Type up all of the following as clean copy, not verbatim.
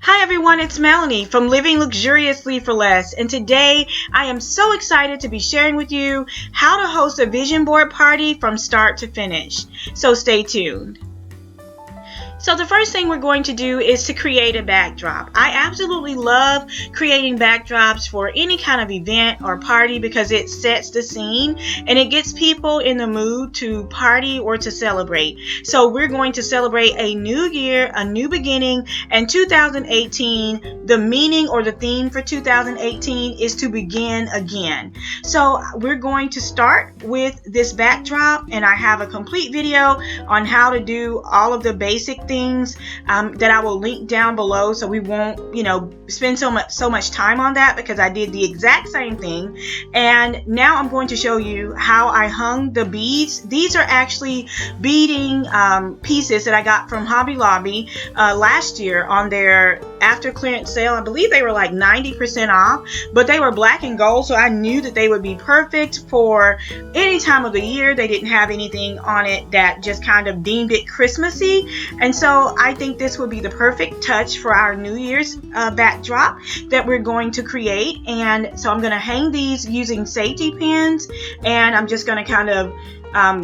Hi everyone, it's Melanie from Living Luxuriously for Less, and today I am so excited to be sharing with you how to host a vision board party from start to finish. So stay tuned. So the first thing we're going to do is to create a backdrop. I absolutely love creating backdrops for any kind of event or party because it sets the scene and it gets people in the mood to party or to celebrate. So we're going to celebrate a new year, a new beginning, and 2018, the meaning or the theme for 2018 is to begin again. So we're going to start with this backdrop, and I have a complete video on how to do all of the basic things that I will link down below, so we won't spend so much time on that because I did the exact same thing. And now I'm going to show you how I hung the beads. These are actually beading pieces that I got from Hobby Lobby last year on their after clearance sale. I believe they were like 90% off, but they were black and gold, so I knew that they would be perfect for any time of the year. They didn't have anything on it that just kind of deemed it Christmassy, and so I think this would be the perfect touch for our New Year's backdrop that we're going to create. And so I'm going to hang these using safety pins, and I'm just going to kind of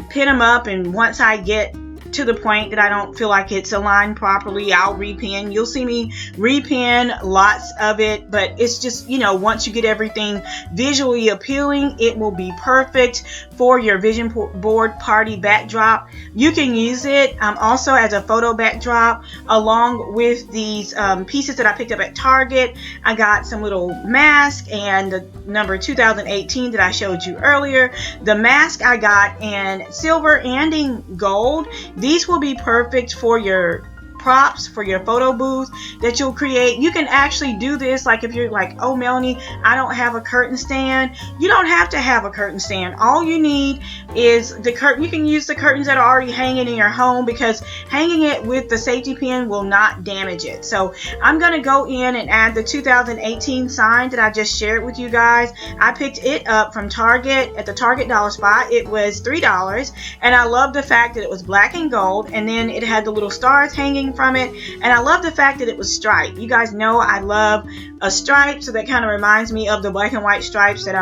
pin them up, and once I get to the point that I don't feel like it's aligned properly, I'll repin. You'll see me repin lots of it, but it's just, once you get everything visually appealing, it will be perfect for your vision board party backdrop. You can use it also as a photo backdrop along with these pieces that I picked up at Target. I got some little mask and the number 2018 that I showed you earlier. The mask I got in silver and in gold. These will be perfect for your props, for your photo booth that you'll create. You can actually do this like if you're like, oh Melanie, I don't have a curtain stand. You don't have to have a curtain stand. All you need is the curtain. You can use the curtains that are already hanging in your home because hanging it with the safety pin will not damage it. So I'm going to go in and add the 2018 sign that I just shared with you guys. I picked it up from Target at the Target dollar spot. It was $3, and I love the fact that it was black and gold, and then it had the little stars hanging from it, and I love the fact that it was striped. You guys know I love a stripe, so that kind of reminds me of the black and white stripes that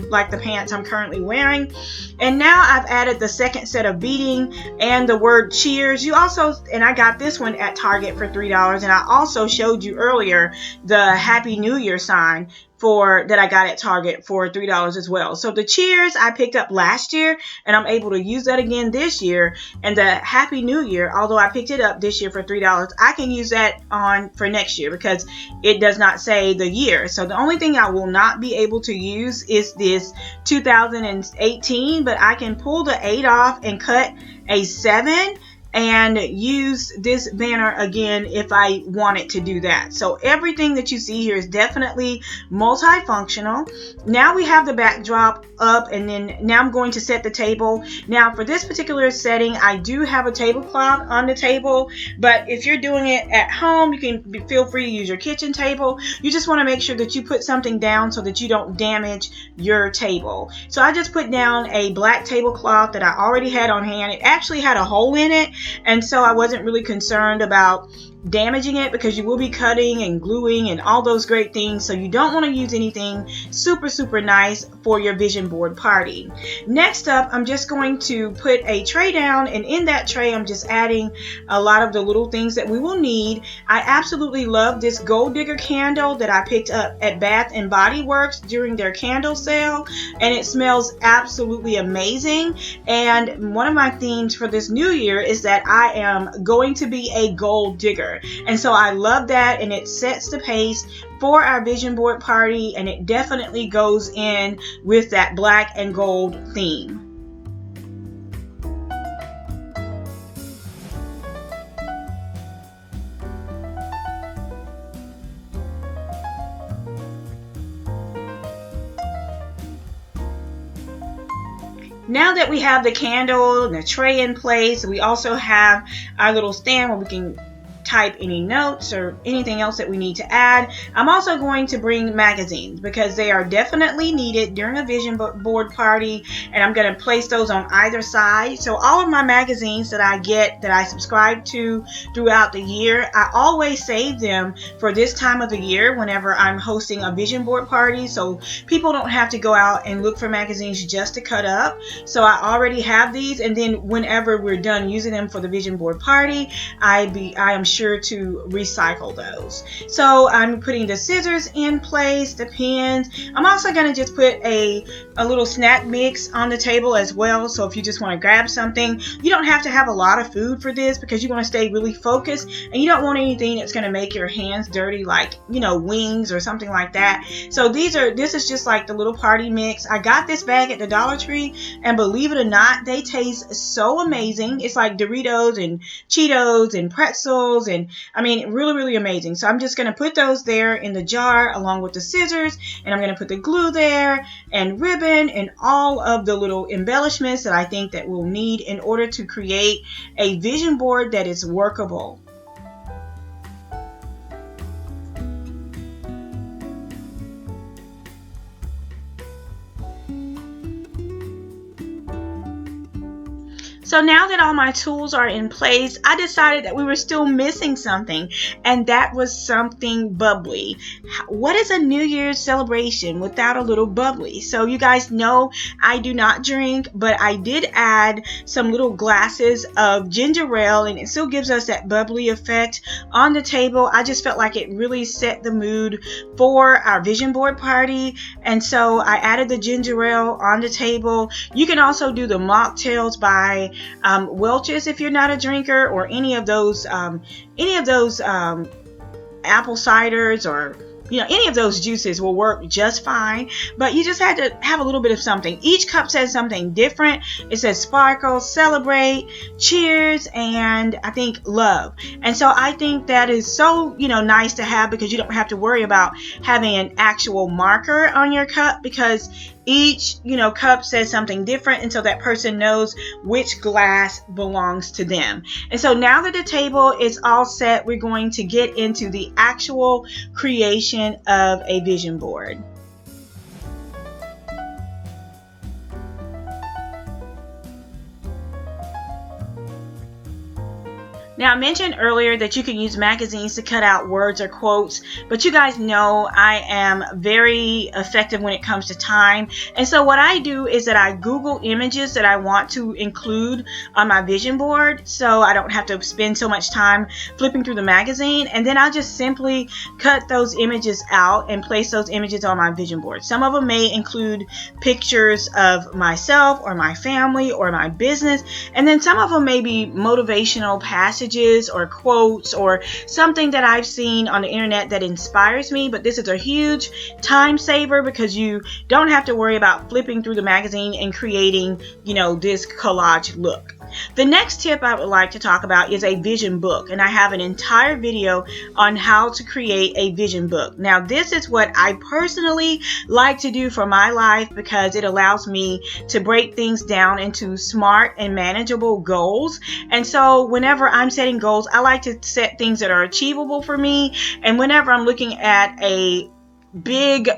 like the pants I'm currently wearing. And now I've added the second set of beading and the word cheers. And I got this one at Target for $3, and I also showed you earlier the Happy New Year sign that I got at Target for $3 as well. So the cheers I picked up last year, and I'm able to use that again this year. And the Happy New Year, although I picked it up this year for $3, I can use that on for next year because it does not say the year. So the only thing I will not be able to use is this 2018, but I can pull the 8 off and cut a 7 and use this banner again if I wanted to do that. So everything that you see here is definitely multifunctional. Now we have the backdrop up, and then now I'm going to set the table. Now for this particular setting, I do have a tablecloth on the table, but if you're doing it at home, you can feel free to use your kitchen table. You just want to make sure that you put something down so that you don't damage your table. So I just put down a black tablecloth that I already had on hand. It actually had a hole in it, and so I wasn't really concerned about damaging it because you will be cutting and gluing and all those great things, so you don't want to use anything super nice for your vision board party. Next up, I'm just going to put a tray down, and in that tray I'm just adding a lot of the little things that we will need. I absolutely love this gold digger candle that I picked up at Bath and Body Works during their candle sale, and it smells absolutely amazing. And one of my themes for this new year is that I am going to be a gold digger. And so I love that, and it sets the pace for our vision board party, and it definitely goes in with that black and gold theme. Now that we have the candle and the tray in place, we also have our little stand where we can type any notes or anything else that we need to add. I'm also going to bring magazines because they are definitely needed during a vision board party, and I'm going to place those on either side. So all of my magazines that I get, that I subscribe to throughout the year, I always save them for this time of the year whenever I'm hosting a vision board party, so people don't have to go out and look for magazines just to cut up. So I already have these, and then whenever we're done using them for the vision board party, I am sure to recycle those. So I'm putting the scissors in place, the pens. I'm also going to just put a little snack mix on the table as well. So if you just want to grab something, you don't have to have a lot of food for this because you want to stay really focused, and you don't want anything that's going to make your hands dirty, like, you know, wings or something like that. So this is just like the little party mix. I got this bag at the Dollar Tree, and believe it or not, they taste so amazing. It's like Doritos and Cheetos and pretzels, and I mean, really, really amazing. So I'm just going to put those there in the jar along with the scissors, and I'm going to put the glue there and ribbon and all of the little embellishments that I think that we'll need in order to create a vision board that is workable. So now that all my tools are in place, I decided that we were still missing something, and that was something bubbly. What is a New Year's celebration without a little bubbly? So you guys know I do not drink, but I did add some little glasses of ginger ale, and it still gives us that bubbly effect on the table. I just felt like it really set the mood for our vision board party, and so I added the ginger ale on the table. You can also do the mocktails by Welch's if you're not a drinker, or any of those apple ciders, or any of those juices will work just fine. But you just had to have a little bit of something. Each cup says something different. It says sparkle, celebrate, cheers, and I think love. And so I think that is so nice to have, because you don't have to worry about having an actual marker on your cup, because each cup says something different, and so that person knows which glass belongs to them. And so now that the table is all set, we're going to get into the actual creation of a vision board. Now, I mentioned earlier that you can use magazines to cut out words or quotes, but you guys know I am very effective when it comes to time. And so what I do is that I Google images that I want to include on my vision board, so I don't have to spend so much time flipping through the magazine. And then I just simply cut those images out and place those images on my vision board. Some of them may include pictures of myself or my family or my business, and then some of them may be motivational passages or quotes or something that I've seen on the internet that inspires me. But this is a huge time saver, because you don't have to worry about flipping through the magazine and creating, this collage look. The next tip I would like to talk about is a vision book, and I have an entire video on how to create a vision book. Now, this is what I personally like to do for my life, because it allows me to break things down into smart and manageable goals. And so whenever I'm setting goals, I like to set things that are achievable for me. And whenever I'm looking at a big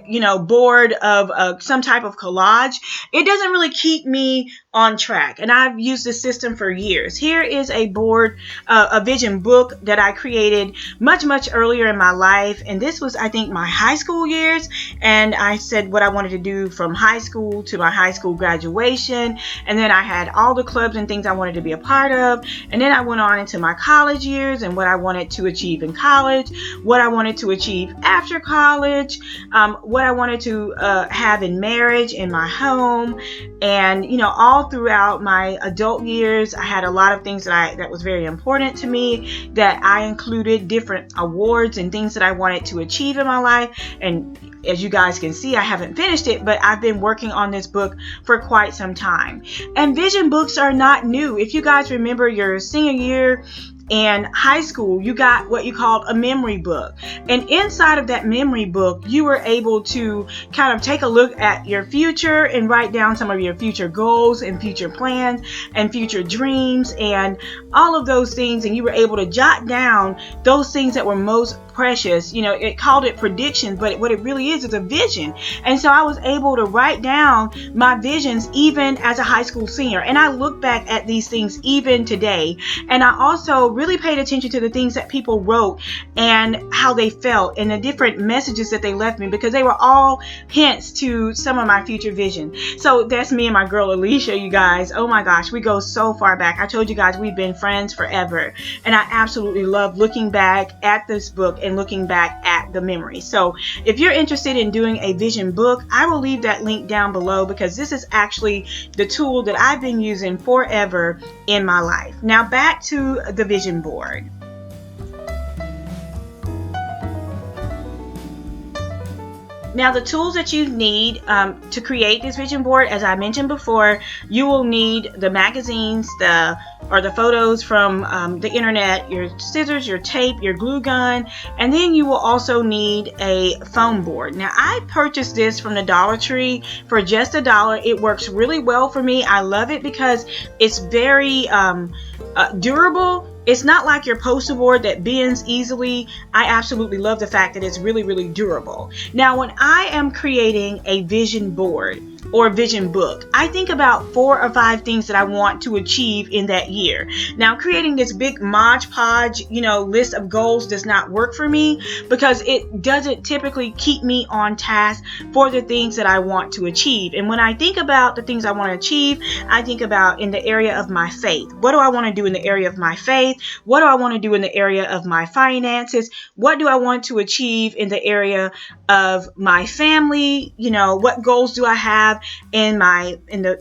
board of some type of collage, it doesn't really keep me on track. And I've used this system for years. Here is a board, a vision book that I created much earlier in my life, and this was, I think, my high school years. And I said what I wanted to do from high school to my high school graduation, and then I had all the clubs and things I wanted to be a part of, and then I went on into my college years and what I wanted to achieve in college, what I wanted to achieve after college, what I wanted to have in marriage, in my home, and all throughout my adult years, I had a lot of things that was very important to me, that I included different awards and things that I wanted to achieve in my life. And as you guys can see, I haven't finished it, but I've been working on this book for quite some time. And vision books are not new. If you guys remember your senior year in high school, you got what you called a memory book. And inside of that memory book, you were able to kind of take a look at your future and write down some of your future goals and future plans and future dreams and all of those things. And you were able to jot down those things that were most precious. You know, it called it predictions, but what it really is a vision. And so I was able to write down my visions even as a high school senior. And I look back at these things even today. And I also really paid attention to the things that people wrote and how they felt and the different messages that they left me, because they were all hints to some of my future vision. So that's me and my girl Alicia, you guys. Oh my gosh, we go so far back. I told you guys we've been friends forever. And I absolutely love looking back at this book and looking back at the memory. So if you're interested in doing a vision book, I will leave that link down below, because this is actually the tool that I've been using forever in my life. Now back to the vision board. Now the tools that you need to create this vision board, as I mentioned before, you will need the magazines, the photos from the internet, your scissors, your tape, your glue gun, and then you will also need a foam board. Now I purchased this from the Dollar Tree for just $1. It works really well for me. I love it because it's very durable. It's not like your poster board that bends easily. I absolutely love the fact that it's really, really durable. Now, when I am creating a vision board or vision book, I think about 4 or 5 things that I want to achieve in that year. Now, creating this big Mod Podge, list of goals does not work for me, because it doesn't typically keep me on task for the things that I want to achieve. And when I think about the things I want to achieve, I think about in the area of my faith. What do I want to do in the area of my faith? What do I want to do in the area of my finances? What do I want to achieve in the area of my family? What goals do I have in the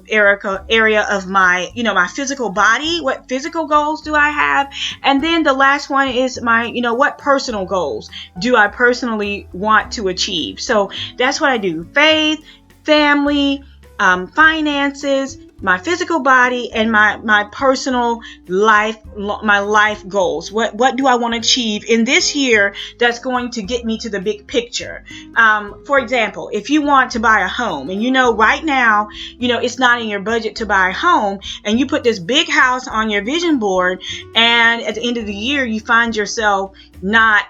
area of my my physical body? What physical goals do I have? And then the last one is my what personal goals do I personally want to achieve? So that's what I do: faith, family, finances, my physical body, and my personal life, my life goals. What do I want to achieve in this year that's going to get me to the big picture? For example, if you want to buy a home, and right now, it's not in your budget to buy a home, and you put this big house on your vision board, and at the end of the year, you find yourself not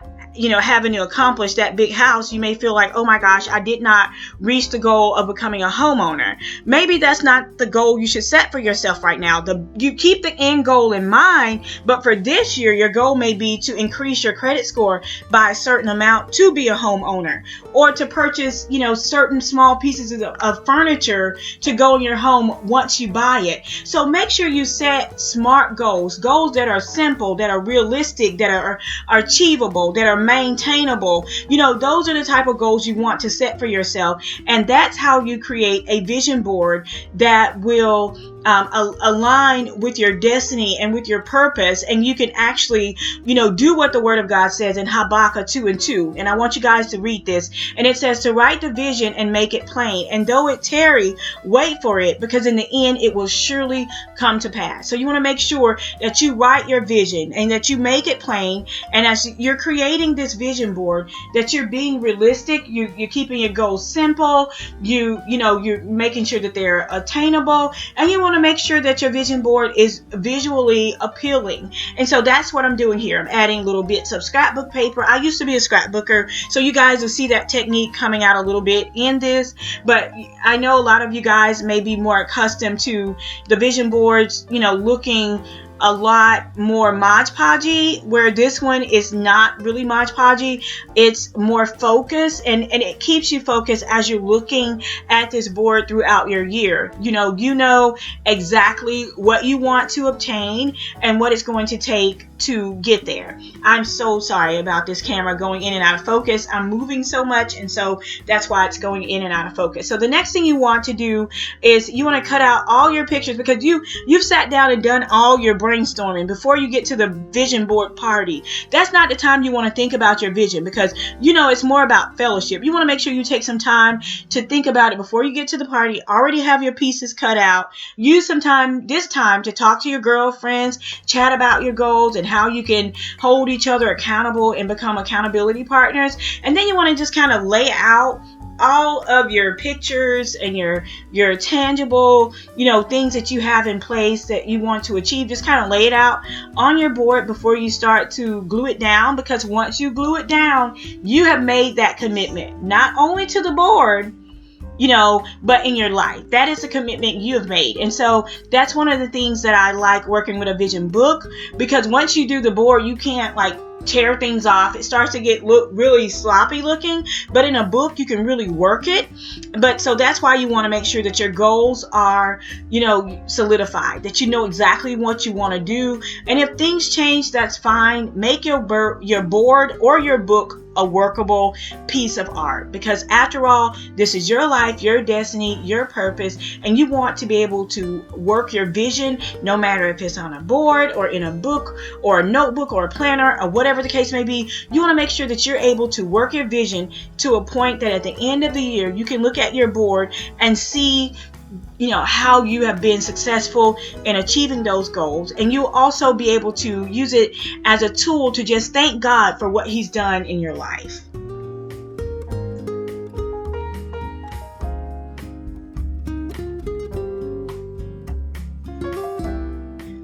having to accomplish that big house, you may feel like, oh my gosh, I did not reach the goal of becoming a homeowner. Maybe that's not the goal you should set for yourself right now. You keep the end goal in mind, but for this year, your goal may be to increase your credit score by a certain amount to be a homeowner, or to purchase, certain small pieces of furniture to go in your home once you buy it. So make sure you set smart goals that are simple, that are realistic, that are achievable, that are maintainable. Those are the type of goals you want to set for yourself, and that's how you create a vision board that will align with your destiny and with your purpose, and you can actually do what the Word of God says in Habakkuk 2:2. And I want you guys to read this, and it says to write the vision and make it plain, and though it tarry, wait for it, because in the end it will surely come to pass. So you want to make sure that you write your vision and that you make it plain, and as you're creating this vision board, that you're being realistic, you're keeping your goals simple, you're making sure that they're attainable, and you want to make sure that your vision board is visually appealing. And so that's what I'm doing here. I'm adding little bits of scrapbook paper. I used to be a scrapbooker, so you guys will see that technique coming out a little bit in this, but I know a lot of you guys may be more accustomed to the vision boards, looking a lot more Mod Podge, where this one is not really Mod Podge. It's more focused, and it keeps you focused as you're looking at this board throughout your year. You know exactly what you want to obtain and what it's going to take to get there. I'm so sorry about this camera going in and out of focus. I'm moving so much, and so that's why it's going in and out of focus. So the next thing you want to do is you want to cut out all your pictures, because you've sat down and done all your brainstorming, before you get to the vision board party, that's not the time you want to think about your vision, because it's more about fellowship. You want to make sure you take some time to think about it before you get to the party. Already have your pieces cut out. Use this time to talk to your girlfriends, chat about your goals and how you can hold each other accountable and become accountability partners. And then you want to just kind of lay out all of your pictures and your tangible, things that you have in place that you want to achieve. Just kind of lay it out on your board before you start to glue it down, because once you glue it down, you have made that commitment, not only to the board, but in your life. That is a commitment you have made. And so that's one of the things that I like working with a vision book, because once you do the board, you can't tear things off. It starts to look really sloppy looking, but in a book you can really work it. But so that's why you want to make sure that your goals are solidified, that you know exactly what you want to do. And if things change, that's fine. Make your board or your book a workable piece of art, because after all, this is your life, your destiny, your purpose, and you want to be able to work your vision, no matter if it's on a board or in a book or a notebook or a planner or whatever the case may be. You want to make sure that you're able to work your vision to a point that at the end of the year you can look at your board and see how you have been successful in achieving those goals. And you'll also be able to use it as a tool to just thank God for what He's done in your life.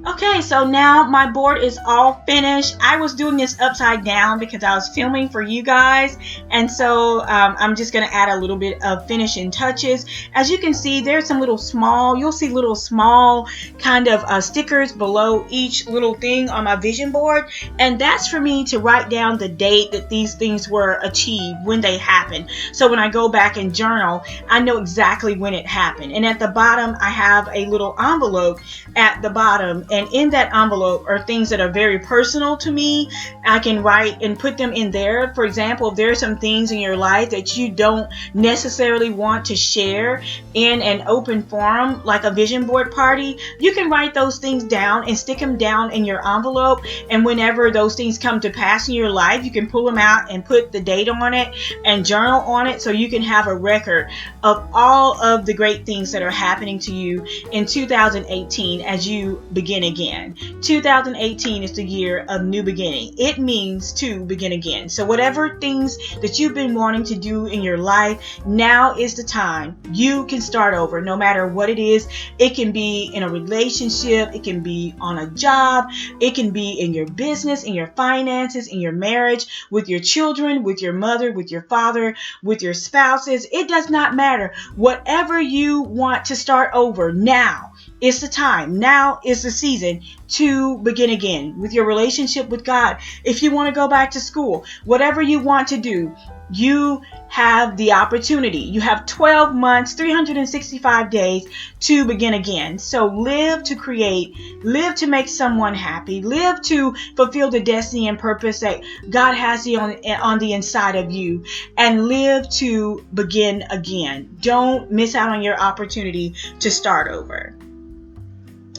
Okay, so now my board is all finished. I was doing this upside down because I was filming for you guys, and so I'm just going to add a little bit of finishing touches. As you can see, there's some you'll see little small kind of stickers below each little thing on my vision board, and that's for me to write down the date that these things were achieved, when they happened. So when I go back and journal, I know exactly when it happened. And at the bottom, I have a little envelope at the bottom, and in that envelope are things that are very personal to me. I can write and put them in there. For example, if there are some things in your life that you don't necessarily want to share in an open forum like a vision board party, you can write those things down and stick them down in your envelope, and whenever those things come to pass in your life, you can pull them out and put the date on it and journal on it, so you can have a record of all of the great things that are happening to you in 2018 as you begin again. 2018 is the year of new beginning. It means to begin again. So whatever things that you've been wanting to do in your life, now is the time. You can start over, no matter what it is. It can be in a relationship, it can be on a job, it can be in your business, in your finances, in your marriage, with your children, with your mother, with your father, with your spouses. It does not matter. Whatever you want to start over, now is the time. Now is the season to begin again with your relationship with God. If you want to go back to school, whatever you want to do, you have the opportunity. You have 12 months, 365 days to begin again. So live to create, live to make someone happy, live to fulfill the destiny and purpose that God has on the inside of you, and live to begin again. Don't miss out on your opportunity to start over.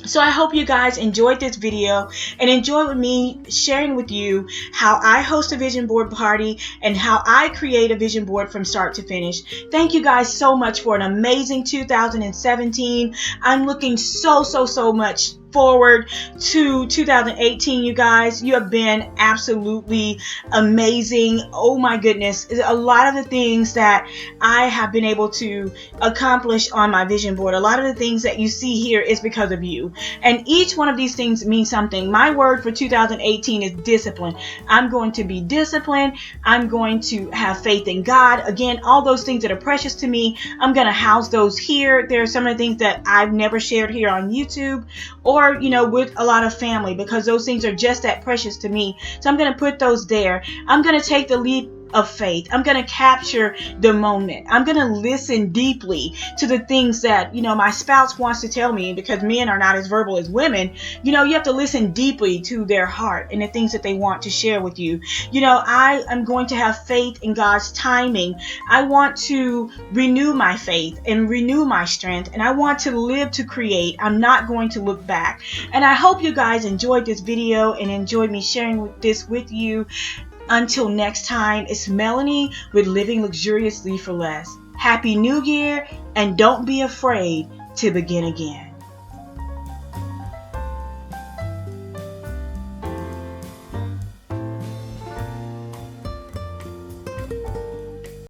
So I hope you guys enjoyed this video and enjoyed with me sharing with you how I host a vision board party and how I create a vision board from start to finish. Thank you guys so much for an amazing 2017. I'm looking so much forward to 2018, you guys. You have been absolutely amazing. Oh my goodness. A lot of the things that I have been able to accomplish on my vision board, a lot of the things that you see here is because of you. And each one of these things means something. My word for 2018 is discipline. I'm going to be disciplined. I'm going to have faith in God. Again, all those things that are precious to me, I'm going to house those here. There are some of the things that I've never shared here on YouTube or with a lot of family, because those things are just that precious to me. So I'm going to put those there. I'm going to take the leap of faith. I'm going to capture the moment. I'm going to listen deeply to the things that, my spouse wants to tell me, because men are not as verbal as women. You have to listen deeply to their heart and the things that they want to share with you. I am going to have faith in God's timing. I want to renew my faith and renew my strength, and I want to live to create. I'm not going to look back. And I hope you guys enjoyed this video and enjoyed me sharing this with you. Until next time, it's Melanie with Living Luxuriously for Less. Happy New Year, and don't be afraid to begin again.